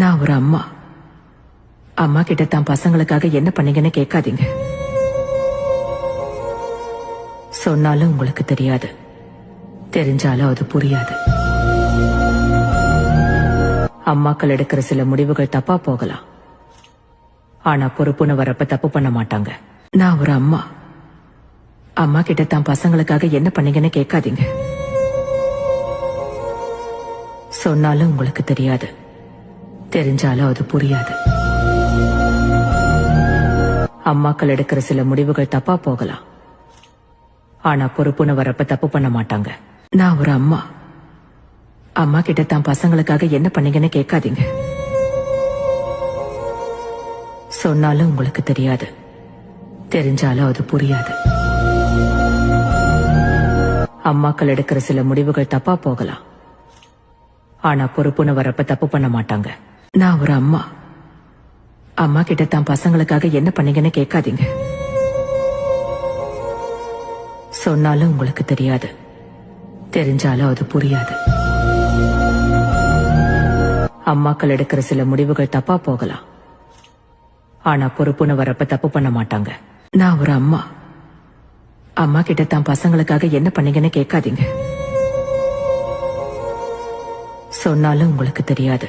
நான் ஒரு அம்மா. அம்மா கிட்ட தான் பசங்களுக்காக என்ன பண்ணீங்கன்னு கேட்காதீங்க. சொன்னாலும் உங்களுக்கு தெரியாது, தெரிஞ்சாலும் அது புரியாது. அம்மாக்கள் எடுக்கிற சில முடிவுகள் தப்பா போகலாம், ஆனா பொறுப்புன்னு வரப்ப தப்பு பண்ண மாட்டாங்க. நான் ஒரு அம்மா. அம்மா கிட்ட தான் பசங்களுக்காக என்ன பண்ணீங்கன்னு கேட்காதீங்க. சொன்னாலும் உங்களுக்கு தெரியாது, தெரிஞ்சாலும் அது புரியாது. அம்மாக்கள் எடுக்கிற சில முடிவுகள் தப்பா போகலாம், ஆனா பொறுப்புன்னு வரப்ப தப்பு பண்ண மாட்டாங்க. நான் ஒரு அம்மா. அம்மா கிட்ட தான் பசங்களுக்காக என்ன பண்ணீங்கன்னு கேட்காதீங்க. சொன்னாலும் உங்களுக்கு தெரியாது, தெரிஞ்சாலும் அது புரியாது. அம்மாக்கள் எடுக்கிற சில முடிவுகள் தப்பா போகலாம், ஆனா பொறுப்புன்னு வரப்ப தப்பு பண்ண மாட்டாங்க. நான் ஒரு அம்மா. அம்மா கிட்ட தான் பசங்களுக்காக என்ன பண்ணீங்கன்னு கேட்காதீங்க. சொன்னாலும் உங்களுக்கு தெரியாது, தெரிஞ்சாலும் அது புரியாது. அம்மாக்கள் எடுக்கிற சில முடிவுகள் தப்பா போகலாம், ஆனா பொறுப்புன்னு வரப்ப தப்பு பண்ண மாட்டாங்க. நான் ஒரு அம்மா. அம்மா கிட்ட தான் பசங்களுக்காக என்ன பண்ணீங்கன்னு கேட்காதீங்க. சொன்னாலும் உங்களுக்கு தெரியாது,